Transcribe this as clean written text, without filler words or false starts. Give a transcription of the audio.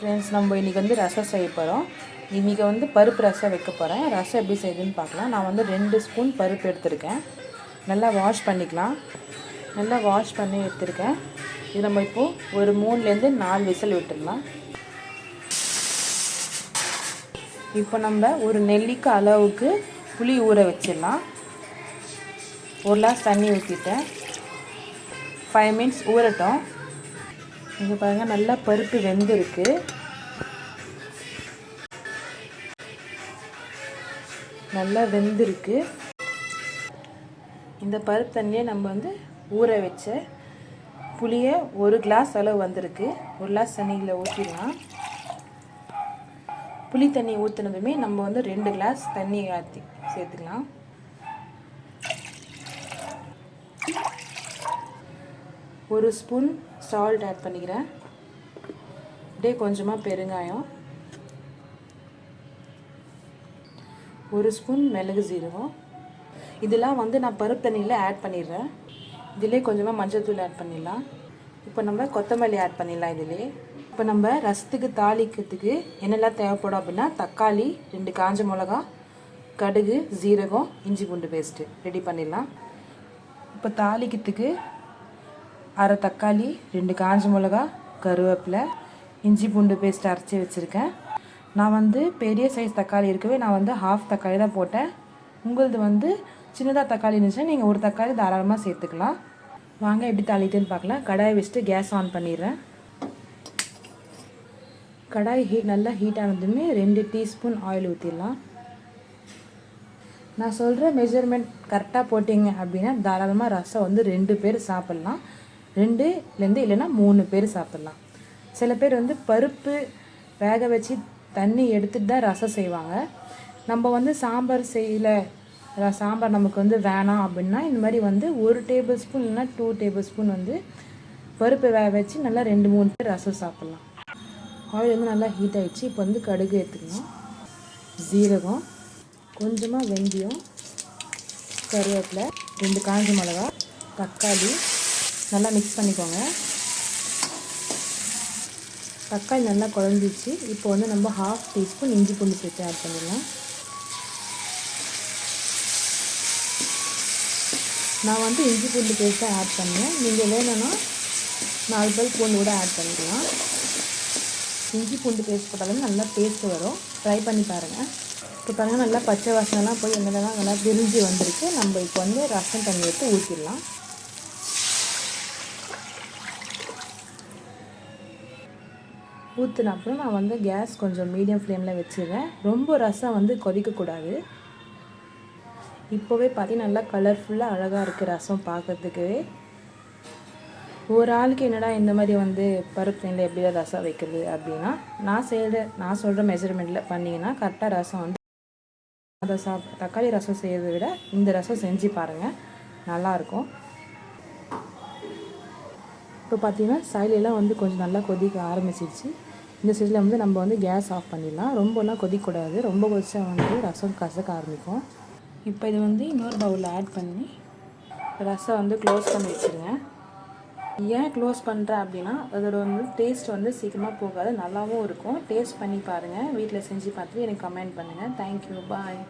Friends, நம்ம இன்றைக்கி வந்து ரசம் செய்ய போகிறோம். இன்றைக்கி வந்து பருப்பு ரசம் வைக்க போகிறேன். ரசம் எப்படி செய்யுதுன்னு பார்க்கலாம். நான் வந்து 2 ஸ்பூன் பருப்பு எடுத்திருக்கேன். நல்லா வாஷ் பண்ணிக்கலாம். நல்லா வாஷ் பண்ணி எடுத்துருக்கேன். இது நம்ம இப்போது ஒரு 3லேருந்து 4 விசில் விட்டுடலாம். இப்போ நம்ம ஒரு நெல்லிக்காய் அளவுக்கு புளி ஊற வச்சிடலாம். 1 கிளாஸ் தண்ணி ஊற்றிட்டேன். 5 மினிட்ஸ் ஊறட்டும். இங்கே பாருங்கள், நல்லா பருப்பு வெந்திருக்கு. நல்லா வெந்திருக்கு. இந்த பருப்பு தண்ணியை நம்ம வந்து ஊற வச்ச புளியை 1 கிளாஸ் அளவு வந்திருக்கு. 1 கிளாஸ் தண்ணியில் ஊற்றிடலாம். புளி தண்ணி ஊற்றினதுமே நம்ம வந்து 2 கிளாஸ் தண்ணி ஆற்றி சேர்த்துக்கலாம். ஒரு ஸ்பூன் சால்ட் ஆட் பண்ணிக்கிறேன். அப்படியே கொஞ்சமாக பெருங்காயம், 1 ஸ்பூன் மிளகு சீரகம். இதெல்லாம் வந்து நான் பருப்பு தண்ணியில் ஆட் பண்ணிடுறேன். இதிலே கொஞ்சமாக மஞ்சள் தூள் ஆட் பண்ணிடலாம். இப்போ நம்ம கொத்தமல்லி ஆட் பண்ணிடலாம் இதிலே. இப்போ நம்ம ரசத்துக்கு தாளிக்கிறதுக்கு என்னெல்லாம் தேவைப்படும் அப்படின்னா, தக்காளி 2 காஞ்ச மிளகா, கடுகு, சீரகம், இஞ்சி பூண்டு பேஸ்ட்டு ரெடி பண்ணிடலாம். இப்போ தாளிக்கிறதுக்கு அரை தக்காளி, 2 காஞ்ச மிளகா, கருவேப்பிலை, இஞ்சி பூண்டு பேஸ்ட் அரைச்சி வச்சுருக்கேன். நான் வந்து பெரிய சைஸ் தக்காளி இருக்கவே நான் வந்து 1/2 தக்காளி தான் போட்டேன். உங்களது வந்து சின்னதாக தக்காளி இருந்துச்சுன்னா நீங்கள் 1 தக்காளி தாராளமாக சேர்த்துக்கலாம். வாங்க எப்படி தாளிட்டுன்னு பார்க்கலாம். கடாயை வச்சுட்டு கேஸ் ஆன் பண்ணிடுறேன். கடாய் நல்லா ஹீட் ஆனதுமே 2 டீஸ்பூன் ஆயில் ஊற்றிடலாம். நான் சொல்கிற மெஷர்மெண்ட் கரெக்டாக போட்டிங்க அப்படின்னா தாராளமாக ரசம் வந்து 2 பேர் சாப்பிட்லாம். 2லேருந்து இல்லைன்னா 3 பேர் சாப்பிட்லாம். சில பேர் வந்து பருப்பு வேக வச்சு தண்ணி எடுத்துகிட்டு தான் ரசம் செய்வாங்க. நம்ம வந்து சாம்பார் செய்யலை, சாம்பார் நமக்கு வந்து வேணாம் அப்படின்னா இந்த மாதிரி வந்து 1 டேபிள் ஸ்பூன் இல்லைன்னா 2 டேபிள் ஸ்பூன் வந்து பருப்பு வேக வச்சு நல்லா 2-3 பேர் ரசம் சாப்பிட்லாம். ஆயில் வந்து நல்லா ஹீட் ஆகிடுச்சு. இப்போ வந்து கடுகு எடுத்துக்கணும், சீரகம், கொஞ்சமாக வெந்தயம், கருவேப்பிலை, 2 காஞ்ச மிளகா, தக்காளி நல்லா மிக்ஸ் பண்ணிக்கோங்க. தக்காளி நல்லா குழஞ்சிச்சு. இப்போ வந்து நம்ம 1/2 டீஸ்பூன் இஞ்சி பூண்டு பேஸ்ட் ஆட் பண்ணிடலாம். நான் வந்து இஞ்சி பூண்டு பேஸ்ட்டை ஆட் பண்ணேன். நீங்கள் வேணும்னா 4 பல் பூண்டு கூட ஆட் பண்ணிக்கலாம். இஞ்சி பூண்டு பேஸ்ட் போட்டாலும் நல்லா டேஸ்ட் வரும். ட்ரை பண்ணி பாருங்கள். இப்போ பாருங்கள், நல்லா பச்சை வாசனைலாம் போய் எண்ணெய்லாம் நல்லா பிரிஞ்சு வந்திருக்கு. நம்ம இப்போ வந்து ரசம் தண்ணி எடுத்து ஊற்றிடலாம். ஊற்றின அப்புறம் நான் வந்து கேஸ் கொஞ்சம் மீடியம் ஃப்ளேமில் வச்சுருவேன். ரொம்ப ரசம் வந்து கொதிக்கக்கூடாது. இப்போவே பார்த்தீங்கன்னா நல்லா கலர்ஃபுல்லாக அழகாக இருக்குது ரசம் பார்க்கறதுக்கு. ஒரு ஆளுக்கு என்னடா இந்த மாதிரி வந்து பருப்பு தண்ணியில் எப்படி ரசம் வைக்கிறது அப்படின்னா, நான் சொல்கிற மெஷர்மெண்ட்டில் பண்ணிங்கன்னா கரெக்டாக ரசம் வந்து அதை தக்காளி ரசம் செய்கிறத விட இந்த ரசம் செஞ்சு பாருங்கள், நல்லாயிருக்கும். இப்போ பார்த்தீங்கன்னா சைலெல்லாம் வந்து கொஞ்சம் நல்லா கொதிக்க ஆரம்பிச்சிடுச்சு. இந்த ஸ்டேஜில் வந்து நம்ம வந்து கேஸ் ஆஃப் பண்ணிடலாம். ரொம்பலாம் கொதிக்கக்கூடாது. ரொம்ப கொதிச்சா வந்து ரசம் கசக்க ஆரம்பிக்கும். இப்போ இது வந்து இன்னொரு பவுலில் ஆட் பண்ணி ரசம் வந்து க்ளோஸ் பண்ணி வச்சுருங்க. ஏன் க்ளோஸ் பண்ணுறேன் அப்படின்னா, அதோட வந்து டேஸ்ட் வந்து சீக்கிரமாக போகாது, நல்லாவும் இருக்கும். டேஸ்ட் பண்ணி பாருங்கள். வீட்டில் செஞ்சு பார்த்துட்டு எனக்கு கமெண்ட் பண்ணுங்கள். தேங்க்யூ, பாய்.